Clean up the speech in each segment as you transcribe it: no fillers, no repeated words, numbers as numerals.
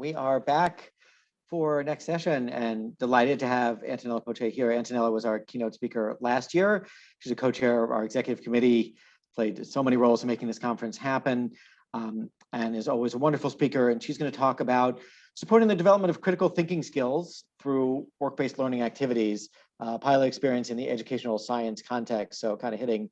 We are back for our next session and delighted to have Antonella Poce here. Antonella was our keynote speaker last year. She's a co-chair of our executive committee, played so many roles in making this conference happen, and is always a wonderful speaker. And she's going to talk about supporting the development of critical thinking skills through work-based learning activities, pilot experience in the educational science context. So kind of hitting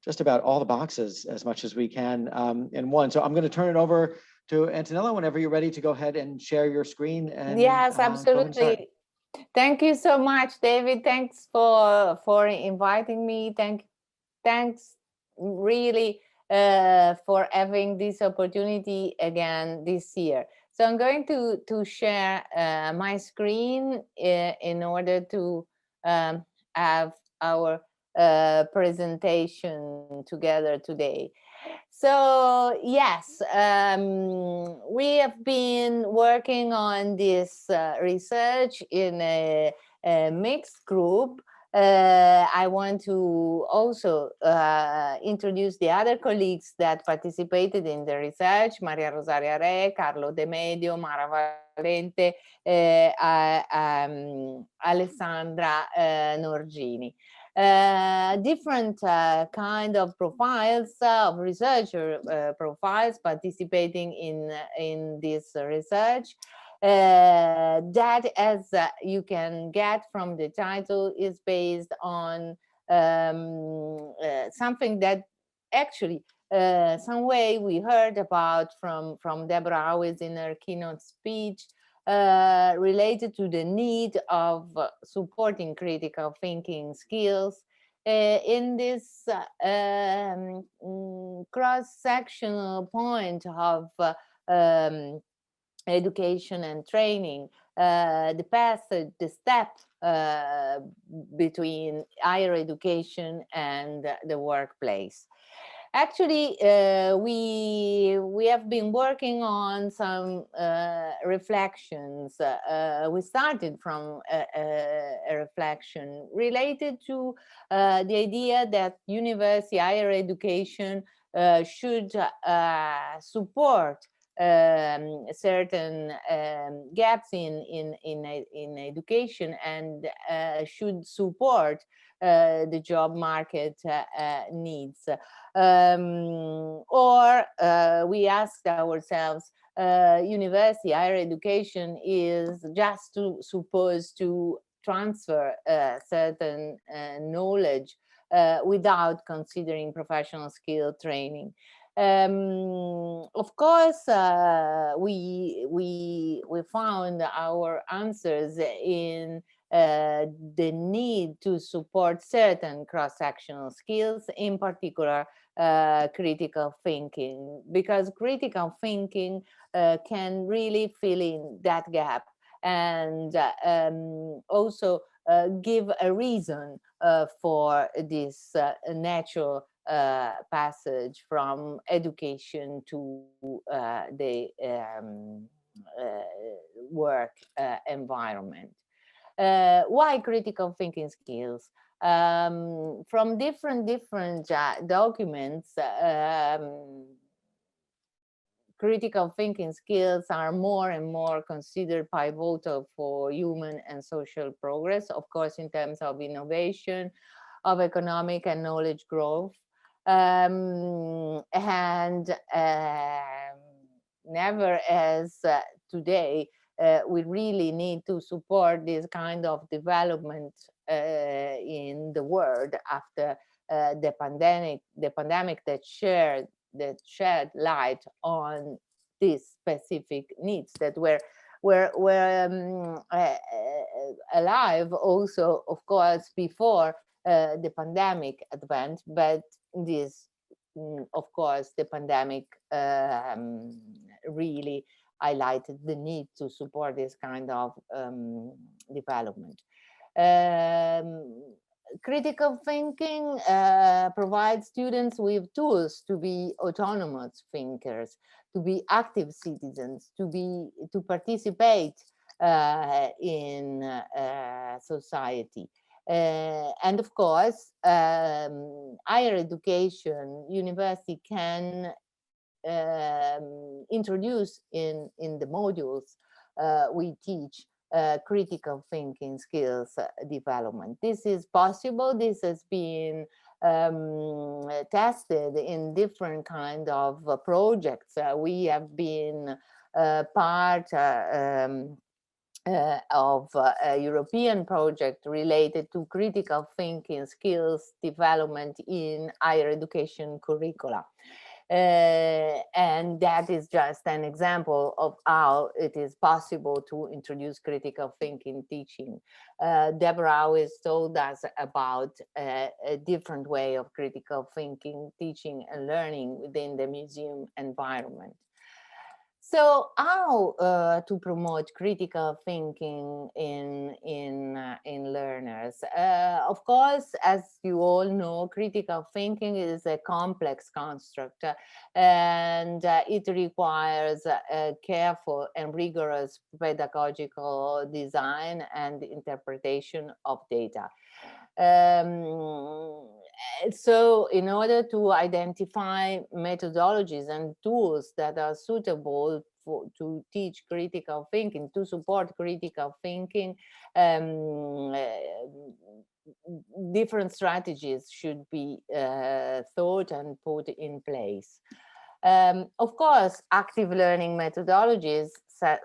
just about all the boxes as much as we can in one. So I'm going to turn it over to Antonella whenever you're ready to go ahead and share your screen. And yes, absolutely. Thank you so much, David. Thanks for inviting me. Thanks really for having this opportunity again this year. So I'm going to share my screen in order to have our presentation together today. So yes, we have been working on this research in a mixed group. I want to also introduce the other colleagues that participated in the research: Maria Rosaria Re, Carlo De Medio, Mara Valente, Alessandra Norgini. Different kind of profiles of researcher profiles participating in this research. That, as you can get from the title, is based on something that actually some way we heard about from Deborah Howes in her keynote speech, related to the need of supporting critical thinking skills in this cross-sectional point of education and training, the step between higher education and the workplace. Actually, we have been working on some reflections. We started from a reflection related to the idea that university higher education should support certain gaps in education and should support the job market needs. Or we asked ourselves, university higher education is just supposed to transfer certain knowledge without considering professional skill training. Of course, we found our answers in the need to support certain cross-sectional skills, in particular critical thinking, because critical thinking can really fill in that gap and also give a reason for this natural passage from education to the work environment. Why critical thinking skills? From different documents, critical thinking skills are more and more considered pivotal for human and social progress, of course, in terms of innovation, of economic and knowledge growth. And never as today, we really need to support this kind of development in the world after the pandemic that shed light on these specific needs that were alive also, of course, before the pandemic advent, but this, of course, the pandemic really highlighted the need to support this kind of development. Critical thinking provides students with tools to be autonomous thinkers, to be active citizens, to participate in society. And of course, higher education, university can introduce in the modules we teach critical thinking skills development. This is possible. This has been tested in different kind of projects. We have been part of a European project related to critical thinking skills development in higher education curricula. And that is just an example of how it is possible to introduce critical thinking teaching. Deborah always told us about a different way of critical thinking, teaching and learning within the museum environment. So how to promote critical thinking in learners? Of course, as you all know, critical thinking is a complex construct, and it requires a careful and rigorous pedagogical design and interpretation of data. So in order to identify methodologies and tools that are suitable to teach critical thinking, to support critical thinking, different strategies should be thought and put in place. Of course, active learning methodologies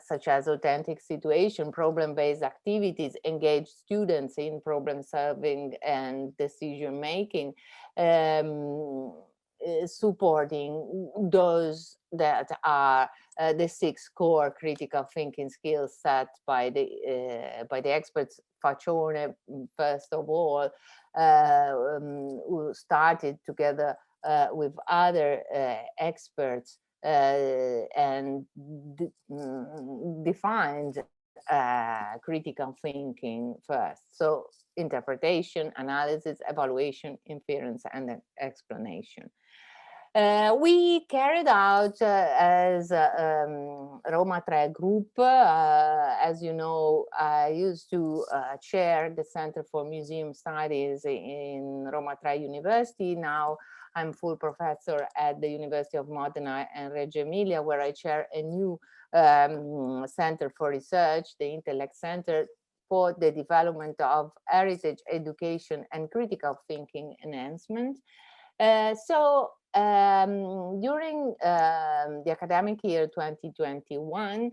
such as authentic situation, problem-based activities, engage students in problem solving and decision making, supporting those that are the 6 core critical thinking skills set by the experts. Faccione, first of all, who started together with other experts and defined critical thinking first. So interpretation, analysis, evaluation, inference, and explanation. We carried out as Roma 3 group, as you know, I used to chair the Center for Museum Studies in Roma 3 University. Now I'm full professor at the University of Modena and Reggio Emilia, where I chair a new center for research, the Intellect Center for the development of heritage education and critical thinking enhancement. So during the academic year 2021,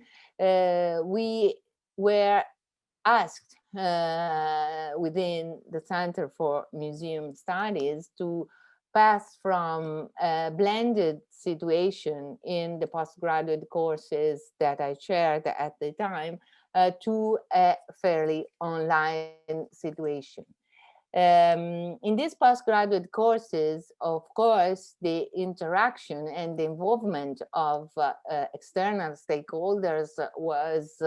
we were asked within the Center for Museum Studies to pass from a blended situation in the postgraduate courses that I chaired at the time to a fairly online situation. In these postgraduate courses, of course, the interaction and the involvement of external stakeholders was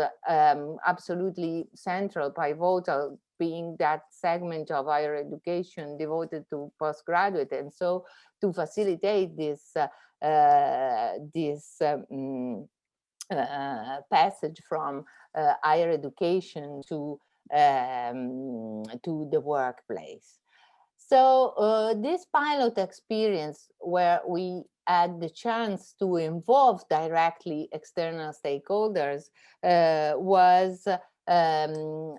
absolutely central, pivotal, being that segment of higher education devoted to postgraduate. And so to facilitate this, passage from higher education to the workplace. So this pilot experience, where we had the chance to involve directly external stakeholders, was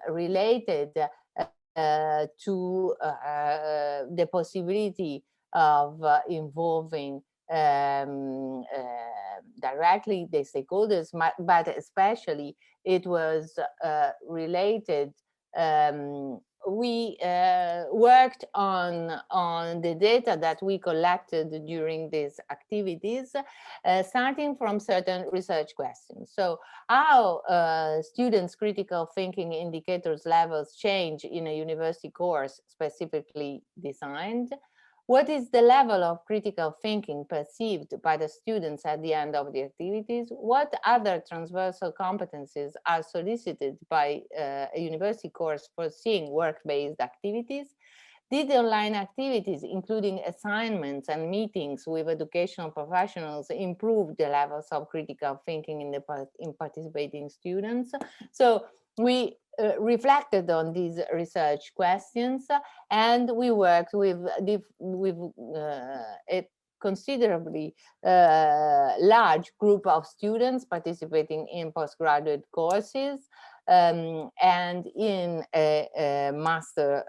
related to the possibility of involving directly the stakeholders, but especially it was related. We worked on the data that we collected during these activities, starting from certain research questions. So how students' critical thinking indicators levels change in a university course specifically designed? What is the level of critical thinking perceived by the students at the end of the activities? What other transversal competencies are solicited by a university course foreseeing work-based activities? Did the online activities, including assignments and meetings with educational professionals, improve the levels of critical thinking in participating students? So we reflected on these research questions, and we worked with a considerably large group of students participating in postgraduate courses and in a master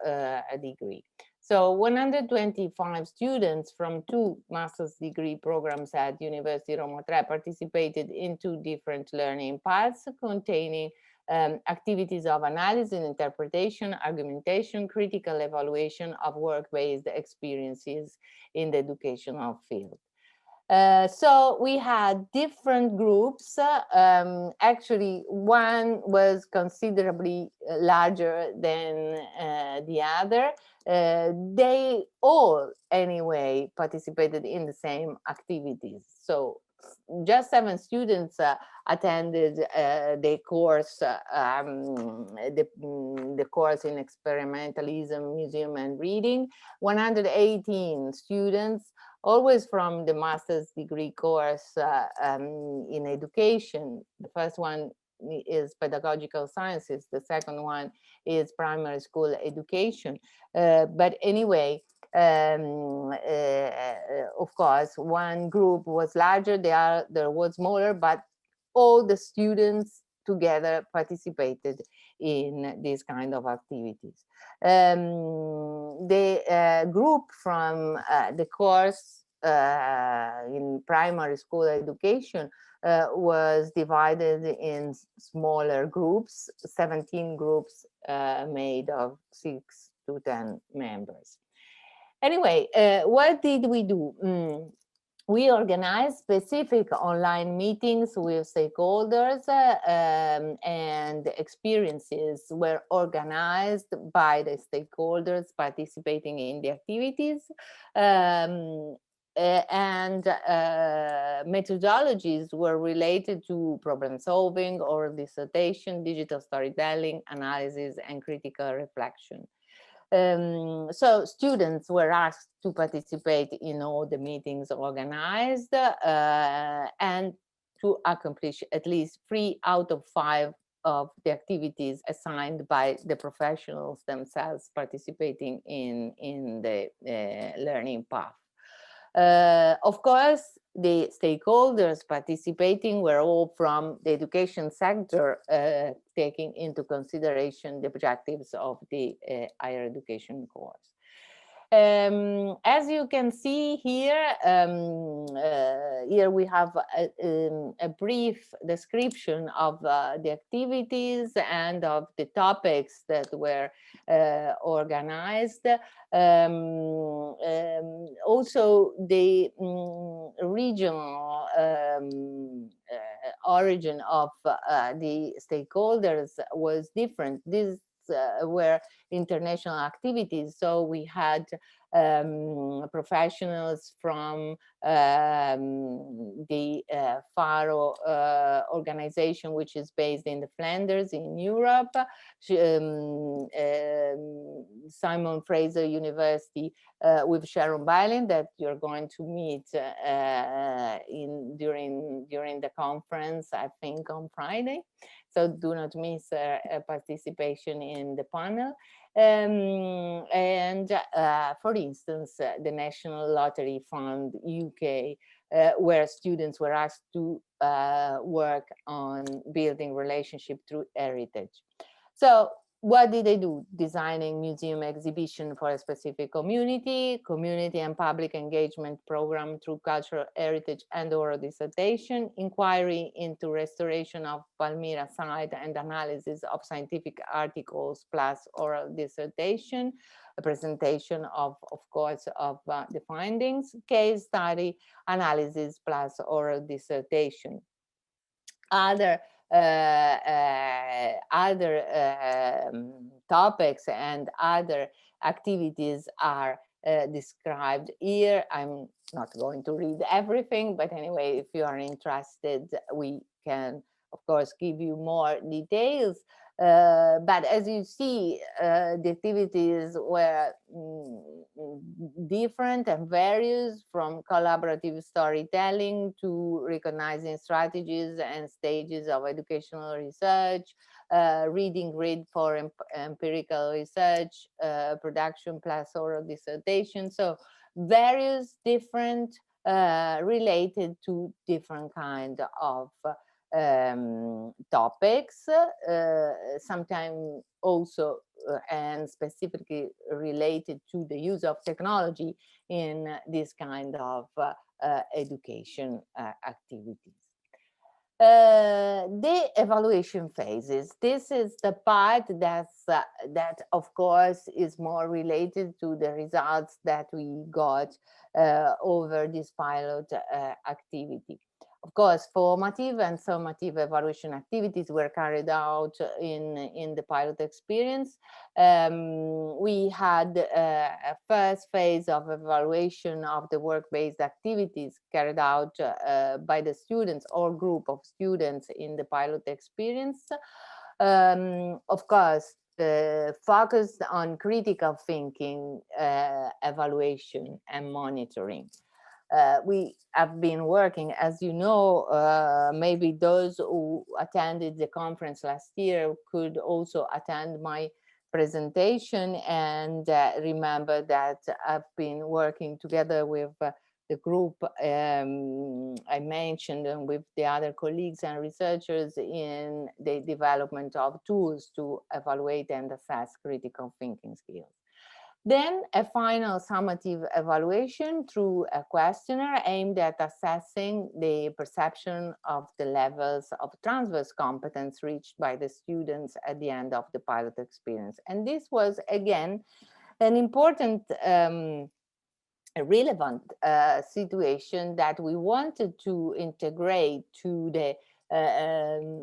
degree. So 125 students from 2 master's degree programs at University Roma Tre participated in 2 different learning paths containing activities of analysis, interpretation, argumentation, critical evaluation of work-based experiences in the educational field. So we had different groups. Actually, one was considerably larger than the other. They all, anyway, participated in the same activities. So just 7 students attended the course, the course in experimentalism, museum, and reading. 118 students, always from the master's degree course in education. The first one is pedagogical sciences. The second one is primary school education. But anyway, of course, one group was larger, the other was smaller, but all the students together participated in this kind of activities. The group from the course in primary school education was divided in smaller groups, 17 groups made of 6 to 10 members. Anyway, what did we do? We organized specific online meetings with stakeholders and experiences were organized by the stakeholders participating in the activities. And methodologies were related to problem solving, oral dissertation, digital storytelling, analysis, and critical reflection. So students were asked to participate in all the meetings organized and to accomplish at least 3 out of 5 of the activities assigned by the professionals themselves participating in the learning path. Of course, the stakeholders participating were all from the education sector, taking into consideration the objectives of the higher education course. As you can see here, here we have a brief description of the activities and of the topics that were organized. Also, the regional origin of the stakeholders was different. These were international activities, so we had professionals from the Faro organization, which is based in the Flanders in Europe, Simon Fraser University with Sharon Bylin that you're going to meet during the conference, I think on Friday. So do not miss participation in the panel. For instance, the National Lottery Fund UK, where students were asked to work on building relationship through heritage. So what did they do? Designing museum exhibition for a specific community and public engagement program through cultural heritage and oral dissertation, inquiry into restoration of Palmyra site and analysis of scientific articles plus oral dissertation, a presentation of course, of the findings, case study, analysis plus oral dissertation. Other topics and other activities are described here. I'm not going to read everything, but anyway, if you are interested, we can, of course, give you more details. But as you see, the activities were different and various, from collaborative storytelling to recognizing strategies and stages of educational research, reading grid for empirical research, production plus oral dissertation. So various different related to different kind of topics, sometimes also and specifically related to the use of technology in this kind of education activities. The evaluation phases. This is the part that of course is more related to the results that we got over this pilot activity. Of course, formative and summative evaluation activities were carried out in the pilot experience. We had a first phase of evaluation of the work-based activities carried out by the students or group of students in the pilot experience. Of course, focused on critical thinking, evaluation, and monitoring. We have been working, as you know, maybe those who attended the conference last year could also attend my presentation and remember that I've been working together with the group I mentioned and with the other colleagues and researchers in the development of tools to evaluate and assess critical thinking skills. Then a final summative evaluation through a questionnaire aimed at assessing the perception of the levels of transverse competence reached by the students at the end of the pilot experience. And this was, again, an important, relevant situation that we wanted to integrate to the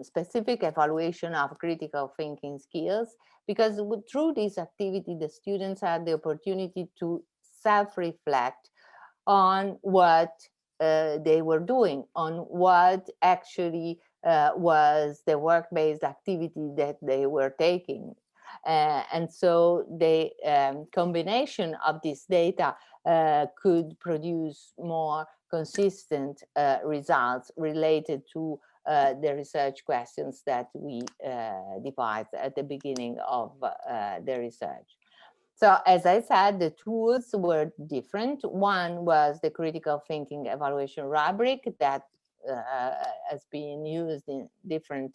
specific evaluation of critical thinking skills, because through this activity, the students had the opportunity to self-reflect on what they were doing, on what actually was the work-based activity that they were taking. And so the combination of this data could produce more consistent results related to the research questions that we devised at the beginning of the research. So as I said, the tools were different. One was the critical thinking evaluation rubric that has been used in different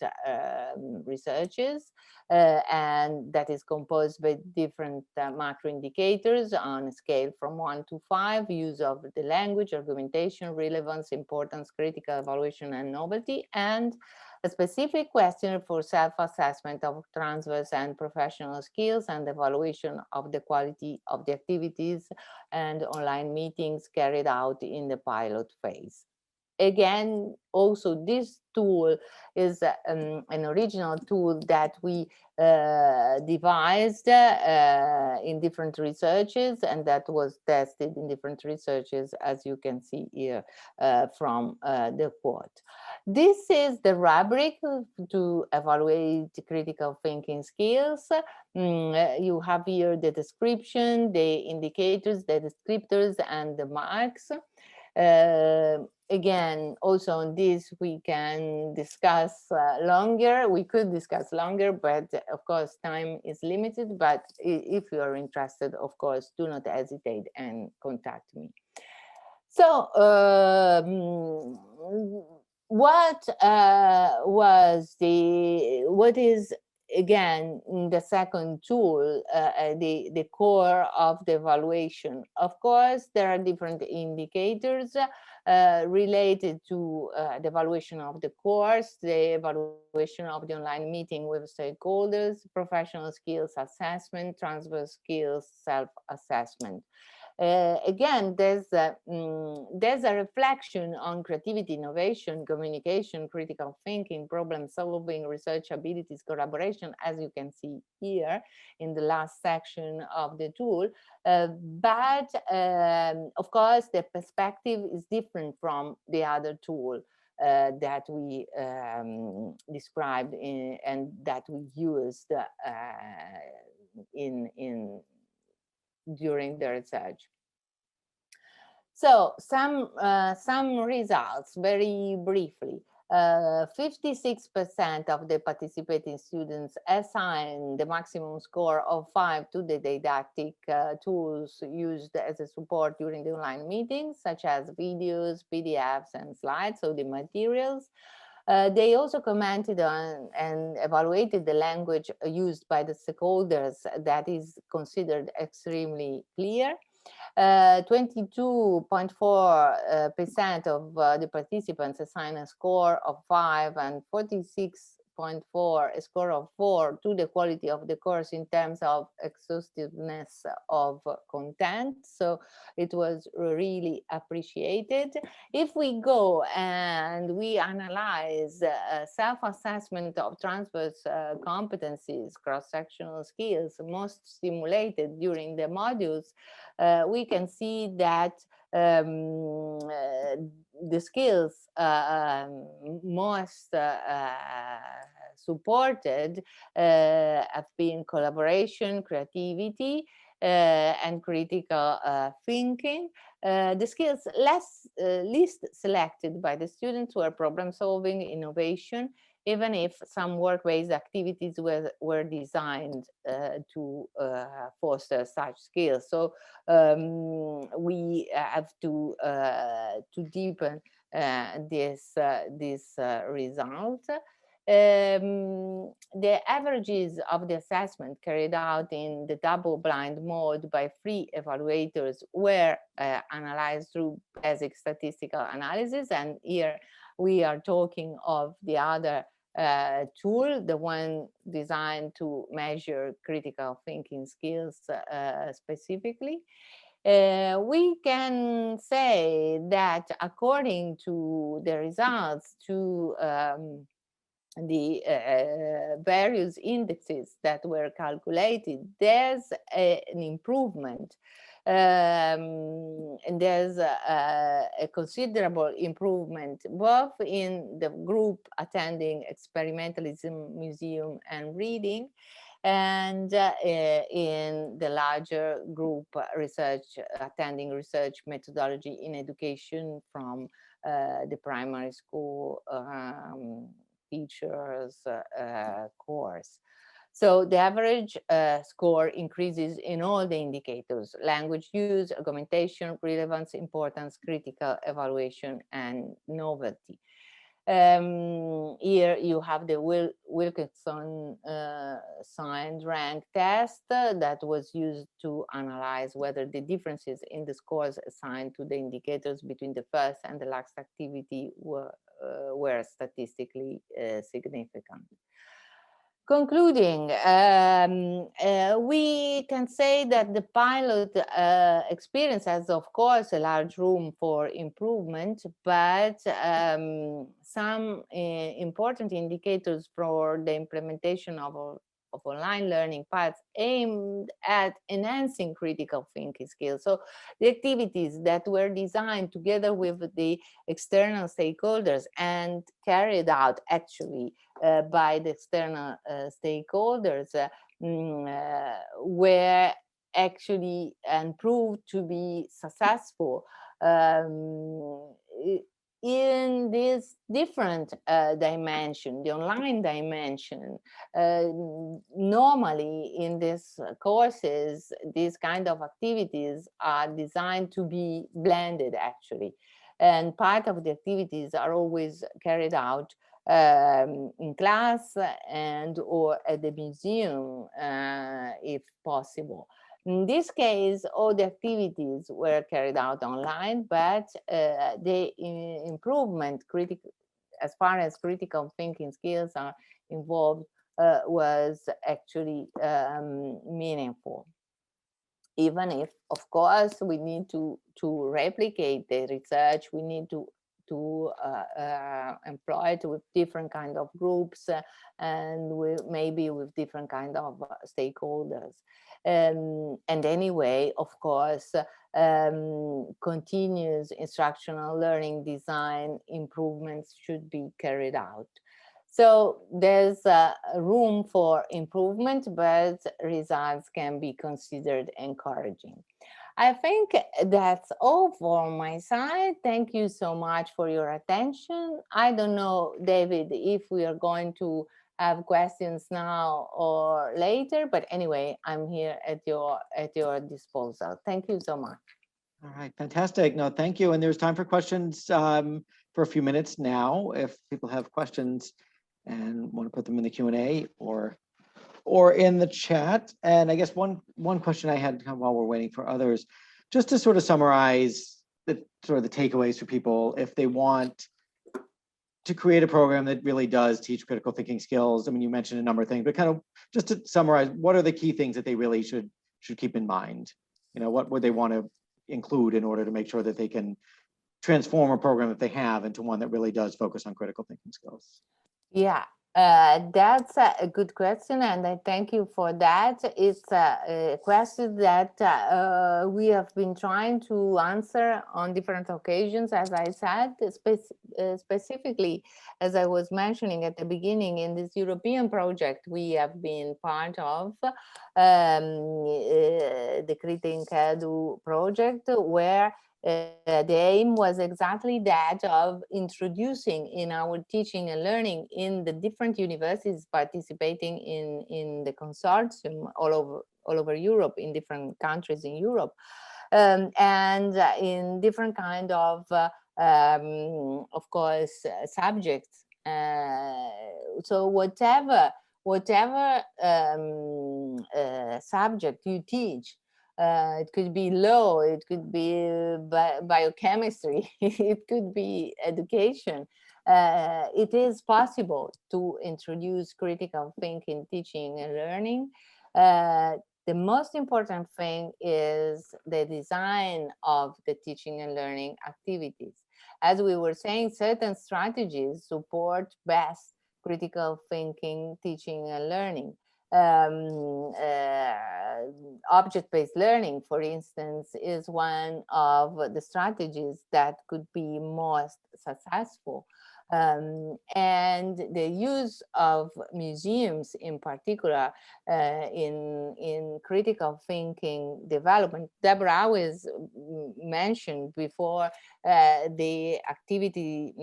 researches, and that is composed by different macro indicators on a scale from 1 to 5, use of the language, argumentation, relevance, importance, critical evaluation, and novelty, and a specific questionnaire for self-assessment of transverse and professional skills and evaluation of the quality of the activities and online meetings carried out in the pilot phase. Again, also this tool is an original tool that we devised in different researches, and that was tested in different researches, as you can see here from the quote. This is the rubric to evaluate critical thinking skills. You have here the description, the indicators, the descriptors, and the marks. Again, also on this we can discuss longer. We could discuss longer, but of course time is limited. But if you are interested, of course, do not hesitate and contact me. So what is again the second tool, the core of the evaluation? Of course, there are different indicators related to the evaluation of the course, the evaluation of the online meeting with stakeholders, professional skills assessment, transverse skills self-assessment. Again, there's a reflection on creativity, innovation, communication, critical thinking, problem solving, research abilities, collaboration, as you can see here in the last section of the tool. But of course, the perspective is different from the other tool that we described and that we used during the research. So some results very briefly. 56% of the participating students assigned the maximum score of 5 to the didactic tools used as a support during the online meetings, such as videos, PDFs, and slides, so the materials. They also commented on and evaluated the language used by the stakeholders that is considered extremely clear. 22.4% of the participants assign a score of 5 and 46.4 a score of 4 to the quality of the course in terms of exhaustiveness of content. So it was really appreciated. If we go and we analyze self-assessment of transverse competencies, cross-sectional skills most stimulated during the modules, we can see that the skills most supported have been collaboration, creativity, and critical thinking. The skills least selected by the students were problem solving, innovation, even if some work-based activities were designed to foster such skills. So we have to deepen this result. The averages of the assessment carried out in the double-blind mode by 3 evaluators were analyzed through basic statistical analysis, and here we are talking of the other tool, the one designed to measure critical thinking skills specifically. We can say that according to the results to the various indexes that were calculated, there's an improvement. And there's a considerable improvement both in the group attending experimentalism, museum, and reading, and in the larger group attending research methodology in education from the primary school teachers course. So the average score increases in all the indicators: language use, argumentation, relevance, importance, critical evaluation, and novelty. Here you have the Wilkinson signed rank test that was used to analyze whether the differences in the scores assigned to the indicators between the first and the last activity were statistically significant. Concluding, we can say that the pilot experience has, of course, a large room for improvement, but some important indicators for the implementation of online learning paths aimed at enhancing critical thinking skills. So the activities that were designed together with the external stakeholders and carried out actually by the external stakeholders were actually and proved to be successful in this different dimension, the online dimension. Normally in these courses, these kind of activities are designed to be blended actually. And part of the activities are always carried out in class and or at the museum if possible. In this case, all the activities were carried out online, but the improvement as far as critical thinking skills are involved was actually meaningful. Even if, of course, we need to replicate the research, we need to employ it with different kind of groups and maybe with different kind of stakeholders. And anyway, of course, continuous instructional learning design improvements should be carried out. So there's room for improvement, but results can be considered encouraging. I think that's all for my side. Thank you so much for your attention. I don't know, David, if we are going to have questions now or later, but anyway, I'm here at your disposal. Thank you so much. All right, fantastic. No, thank you. And there's time for questions for a few minutes now. If people have questions and want to put them in the Q&A or in the chat. And I guess one question I had while we're waiting for others, just to sort of summarize the sort of the takeaways for people if they want to create a program that really does teach critical thinking skills. I mean, you mentioned a number of things, but kind of just to summarize, what are the key things that they really should keep in mind? You know, what would they want to include in order to make sure that they can transform a program that they have into one that really does focus on critical thinking skills? Yeah, that's a good question, and I thank you for that. It's a question that we have been trying to answer on different occasions, as I said, specifically, as I was mentioning at the beginning, in this European project we have been part of, the Critic Edu project, where the aim was exactly that of introducing in our teaching and learning in the different universities participating in the consortium all over Europe, in different countries in Europe, and in different kind of course, subjects. So whatever subject you teach, it could be law, it could be biochemistry, it could be education. It is possible to introduce critical thinking, teaching and learning. The most important thing is the design of the teaching and learning activities. As we were saying, certain strategies support best critical thinking, teaching and learning. Object-based learning, for instance, is one of the strategies that could be most successful. And the use of museums in particular in critical thinking development. Deborah always mentioned before the activity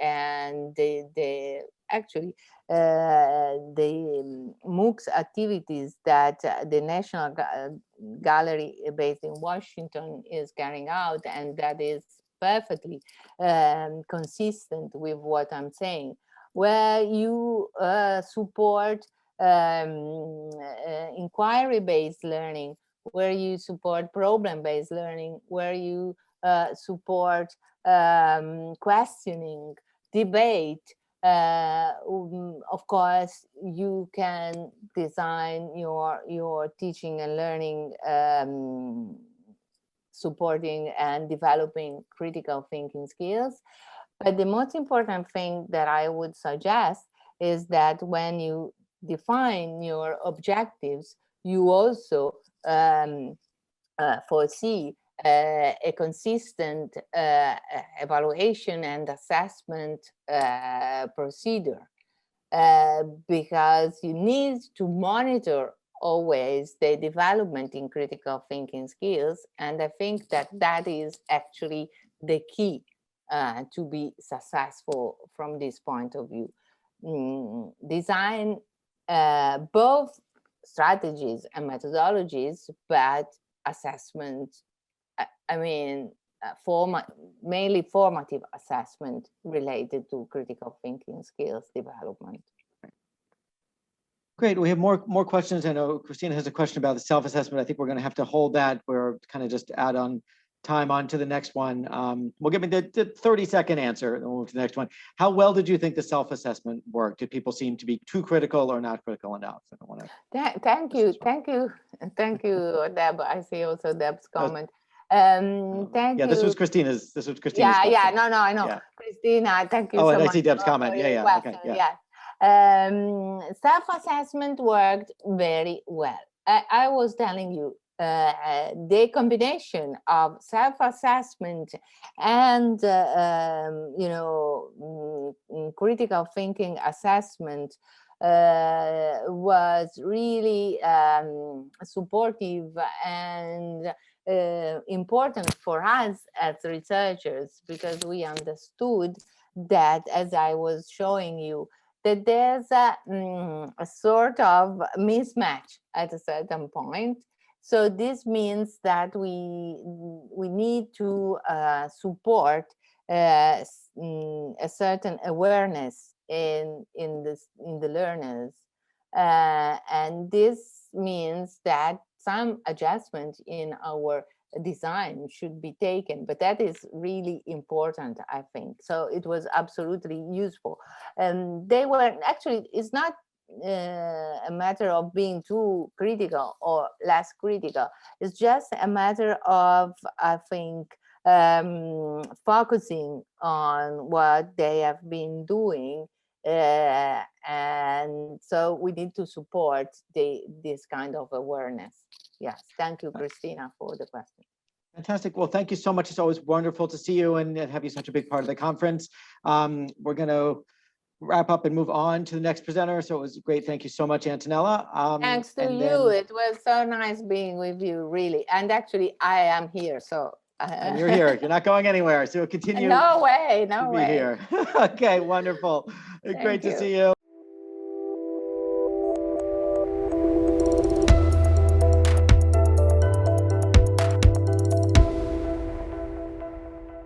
and the actually the MOOCs activities that the National Gallery based in Washington is carrying out, and that is perfectly consistent with what I'm saying, where you support inquiry-based learning, where you support problem-based learning, where you support questioning, debate. Of course, you can design your teaching and learning supporting and developing critical thinking skills. But the most important thing that I would suggest is that when you define your objectives, you also foresee a consistent evaluation and assessment procedure, because you need to monitor always the development in critical thinking skills. And I think that that is actually the key to be successful from this point of view. Design both strategies and methodologies, but assessment, I mean, mainly formative assessment related to critical thinking skills development. Great. We have more questions. I know Christina has a question about the self-assessment. I think we're going to have to hold that. We're kind of just add on time on to the next one. We'll give me the 30-second answer, and we'll move to the next one. How well did you think the self-assessment worked? Did people seem to be too critical or not critical enough? I don't want to. Thank you, Deb. I see also Deb's comment. Thank you. This was Christina's. Question. Yeah. No, I know. Yeah. Christina, thank you so much. Oh, and I see Deb's comment. Yeah. Okay. Yeah. Self-assessment worked very well. I was telling you, the combination of self-assessment and critical thinking assessment was really supportive and important for us as researchers, because we understood that, as I was showing you, that there's a sort of mismatch at a certain point. So this means that we need to support a certain awareness in the learners, and this means that some adjustment in our design should be taken, but that is really important, I think. So it was absolutely useful, and they were actually, it's not a matter of being too critical or less critical. It's just a matter of, I think, focusing on what they have been doing, and so we need to support this kind of awareness. Yes, thank you, Christina, for the question. Fantastic. Well, thank you so much. It's always wonderful to see you and have you such a big part of the conference. We're going to wrap up and move on to the next presenter. So it was great. Thank you so much, Antonella. Thanks to you. It was so nice being with you, really. And actually, I am here. So and you're here. You're not going anywhere. So continue. No way. No to be way. here. Okay, wonderful. Great to see you.